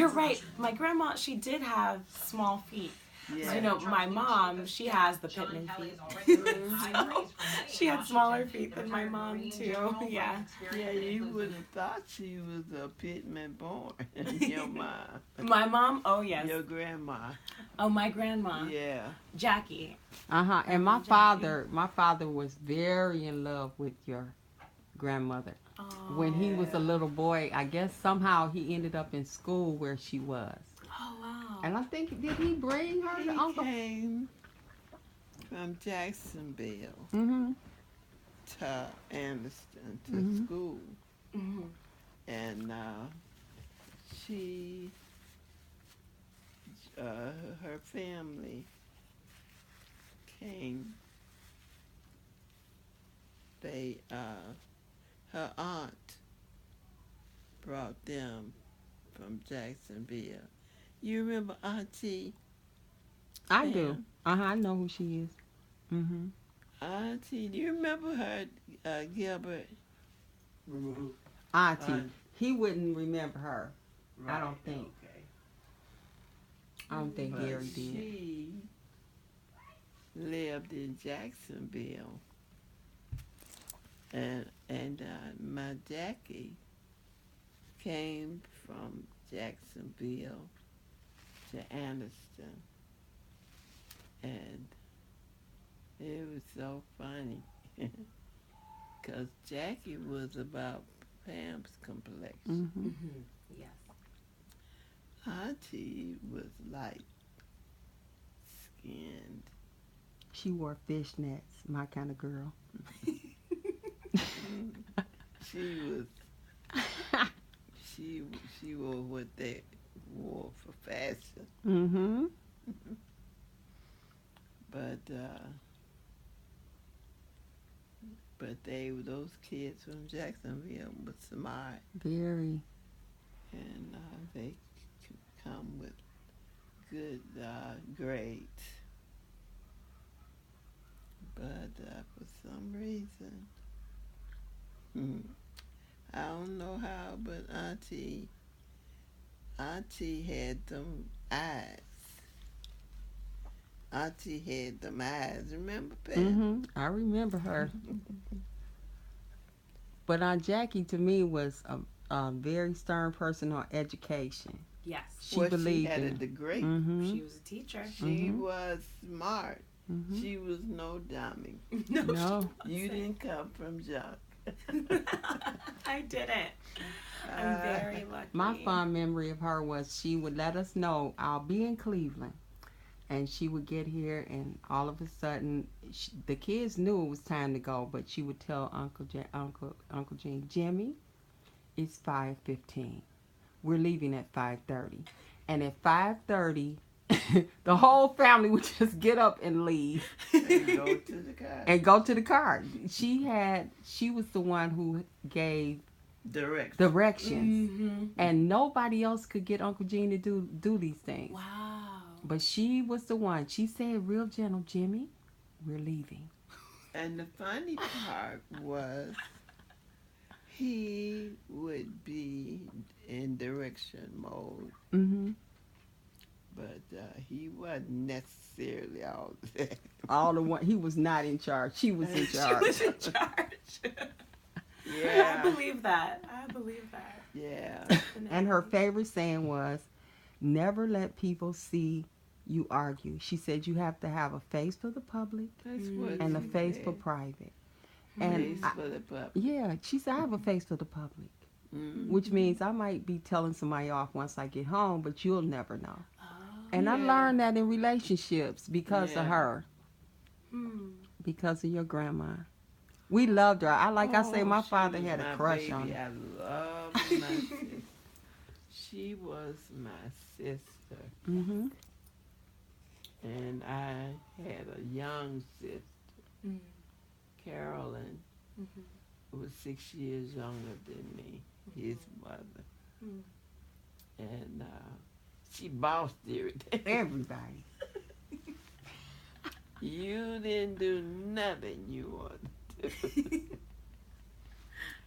You're right. My grandma, she did have small feet. Yeah. So, my mom, she has the Pittman feet. So, she had smaller feet than my mom, too. Yeah. Yeah, you would have thought she was a Pittman born. Your mom. My mom, oh, yes. Your grandma. Oh, my grandma, Yeah. Jackie. And Grandma Jackie. my father was very in love with your grandmother. When he was a Yeah. little boy, I guess somehow he ended up in school where she was. Oh, wow. And I think, did he bring her to He Uncle? came from Jacksonville Mm-hmm. to Anderson to Mm-hmm. school. Mm-hmm. And she, her family came. They, her aunt brought them from Jacksonville. You remember Auntie I do. Pam? I know who she is. Mm-hmm. Auntie, do you remember her, Gilbert? Remember who? Auntie. He wouldn't remember her. Right. I don't think. Okay. I don't think But Gary did. she lived in Jacksonville, and my Jackie came from Jacksonville to Anderson, and it was so funny because Jackie was about Pam's complexion. Mm-hmm. Mm-hmm. Yes. Auntie was light skinned. She wore fishnets, my kind of girl. She was she wore what they wore for fashion, Mm-hmm. but those kids from Jacksonville were smart, Very. and they come with good grades. But for some reason, I don't know how, but Auntie had them eyes. Auntie had them eyes. Remember, Pam? Mm-hmm. I remember her. But Aunt Jackie to me was a very stern person on education. Yes. She Well, she believed had a in. degree. Mm-hmm. She was a teacher. She was smart. Mm-hmm. She was no dummy. No, No. You didn't come from junk. I didn't. I'm very lucky. My fond memory of her was she would let us know, I'll be in Cleveland. And she would get here, and all of a sudden, the kids knew it was time to go, but she would tell Uncle Gene, Jimmy, it's 5:15. We're leaving at 5:30. And at 5:30, the whole family would just get up and leave And go to the car. and go to the car. She was the one who gave Direct. directions, Mm-hmm. and nobody else could get Uncle Gene to do these things. Wow. But she was the one. She said, real gentle, Jimmy, we're leaving. And the funny part was he would be in direction mode, Mm-hmm. but he wasn't necessarily all that. All the one. He was not in charge. She was in She charge. was in charge. Yeah. I believe that. Yeah. And her favorite saying was, never let people see you argue. She said you have to have a face for the public That's what and a she face said. for private. Face And for the pup. yeah, she said I have a face for the public, which means I might be telling somebody off once I get home, but you'll never know. Oh, And I Yeah. learned that in relationships because Yeah. of her, hmm. because of your grandma. We loved her. I say, my she father was had a my crush baby. on her. I love my sister. She was my sister. Mm-hmm. And I had a young sister, Mm. Carolyn, Mhm. who was 6 years younger than me, his mother. Mm. And she bossed everything. Everybody. You didn't do nothing you wanted to do.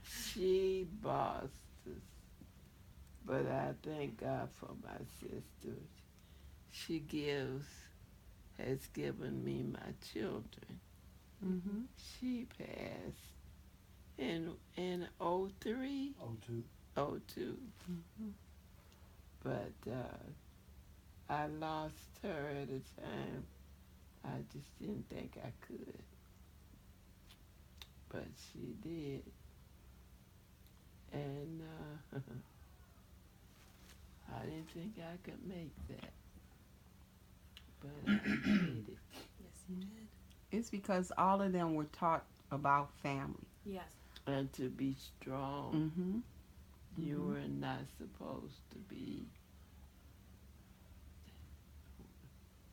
She bossed us. But I thank God for my sister. She has given me my children. Mm-hmm. She passed in '03, O2. '02. Mm-hmm. But I lost her at a time I just didn't think I could. But she did. And I didn't think I could make that. But I made it. Yes, you did. It's because all of them were taught about family. Yes. And to be strong, Mm-hmm. you Mhm. were not supposed to be.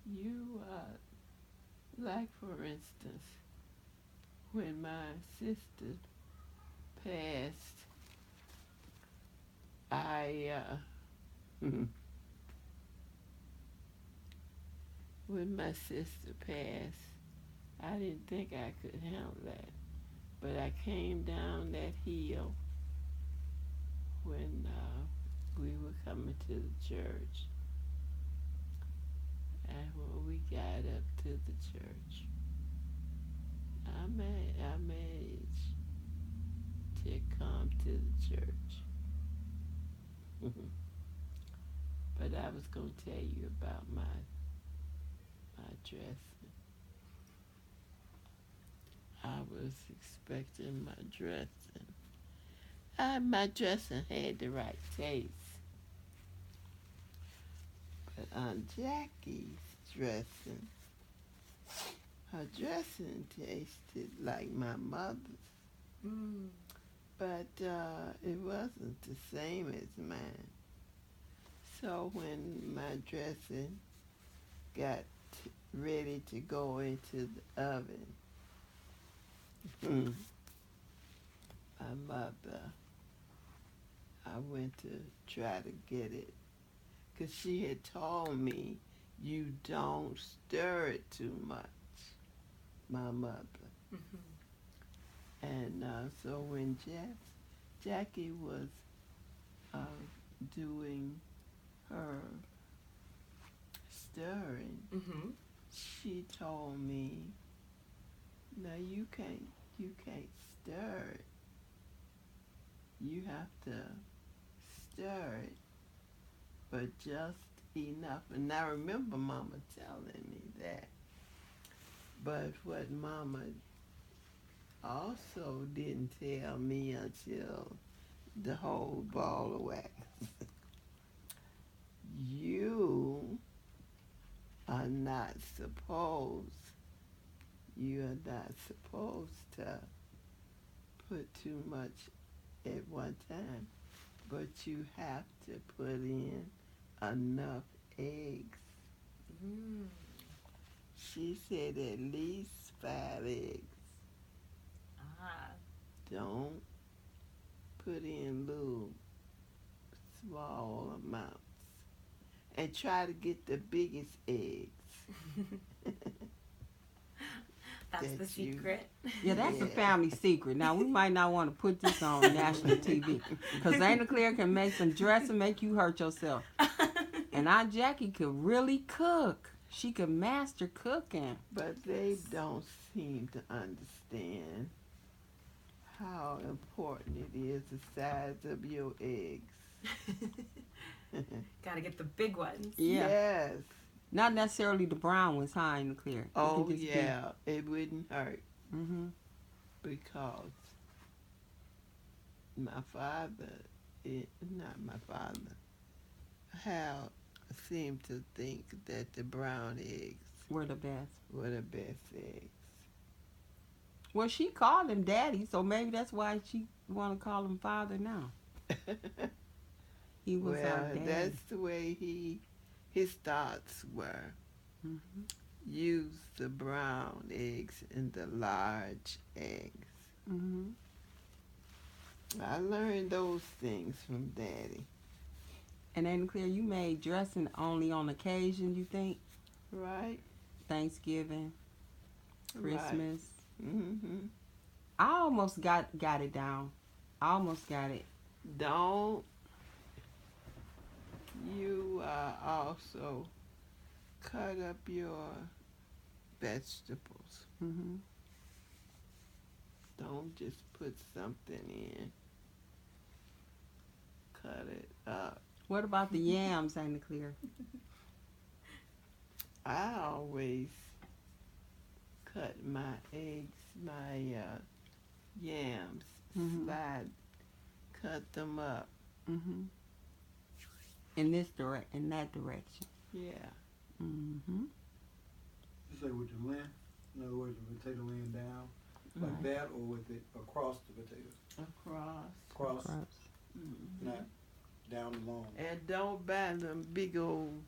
You, like for instance, when my sister passed, when my sister passed, I didn't think I could handle that. But I came down that hill when we were coming to the church. And when we got up to the church, I managed to come to the church. But I was going to tell you about my dressing. I was expecting my dressing. My dressing had the right taste. But Aunt Jackie's dressing, her dressing tasted like my mother's. Mm. But it wasn't the same as mine. So when my dressing got ready to go into the oven, my mother, I went to try to get it, because she had told me, you don't stir it too much, my mother. Mm-hmm. And so when Jackie was doing her stirring, Mm-hmm. she told me, no, you can't stir it. You have to stir it, but just enough. And I remember Mama telling me that. But what Mama also didn't tell me until the whole ball of wax, you are not supposed to put too much at one time, but you have to put in enough eggs. Mm. She said at least 5 eggs. Ah. Don't put in little small amounts. And try to get the biggest eggs. That's the secret. Yeah, that's a Yeah. family secret. Now, we might not want to put this on national TV because Aunt La Clair can make some dressing, make you hurt yourself. And Aunt Jackie could really cook. She could master cooking. But they don't seem to understand how important it is, the size of your eggs. Gotta get the big ones. Yeah. Yes. Not necessarily the brown ones, huh, Aunt La Clair? Oh, yeah. It wouldn't hurt. Mm-hmm. Because my father, not my father, Hal seemed to think that the brown eggs Were the best. were the best eggs. Well, she called him daddy, so maybe that's why she want to call him father now. He was our Well, daddy. that's the way his thoughts were. Mm-hmm. Use the brown eggs and the large eggs. Mm-hmm. I learned those things from Daddy. And Aunt La Clair, you made dressing only on occasion, you think? Right? Thanksgiving, Christmas. Right. Mm-hmm. I almost got it down. I almost got it. Don't You also cut up your vegetables. Mm-hmm. Don't just put something in. Cut it up. What about the yams, Aunt La Clair? I always cut my eggs, my yams, Mhm. cut them up. Mm-hmm. In that direction. Yeah. Mm-hmm. You say with the length, in other words, the potato laying down, like Right. that, or with it across the potato? Across. Across, Mm-hmm. not down the long. And don't buy them big old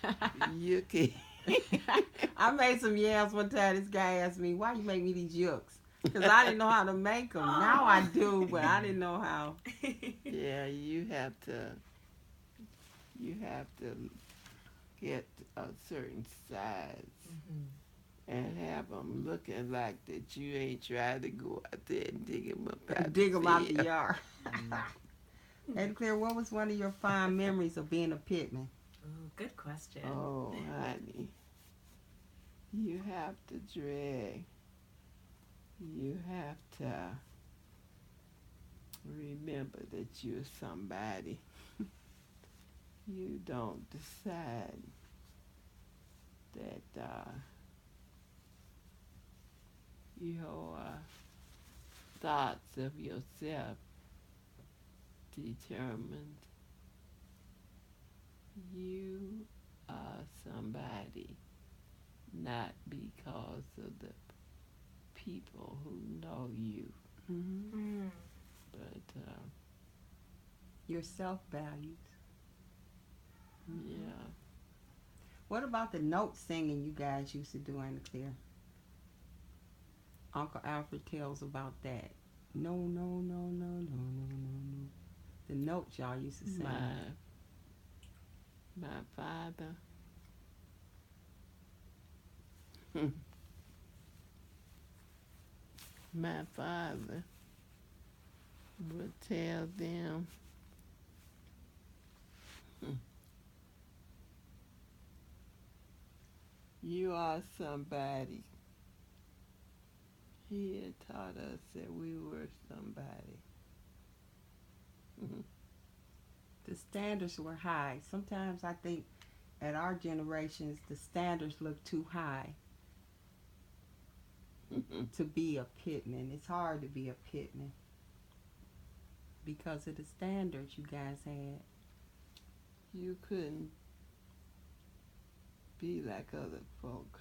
yucky. I made some yams one time. This guy asked me, "Why you make me these yolks?" Because I didn't know how to make them. Now I do, but I didn't know how. Yeah, you have to get a certain size and have them looking like that you ain't trying to go out there and dig them up out Dig them out the field. yard. Aunt La Clair, what was one of your fond memories of being a pitman? Ooh, good question. Oh, honey. You have to drag. You have to remember that you're somebody. You don't decide that your thoughts of yourself determined you are somebody, not because of the people who know you, Mm-hmm. but Your self-values. yeah. What about the note singing you guys used to do, Aunt La Clair? Uncle Alfred tells about that. No, no, no, no, no, no, no, no. The notes y'all used to sing. My father, my father would tell them, you are somebody. He had taught us that we were somebody. The standards were high. Sometimes I think at our generations the standards look too high to be a pitman. It's hard to be a pitman because of the standards you guys had. You couldn't be like other folk.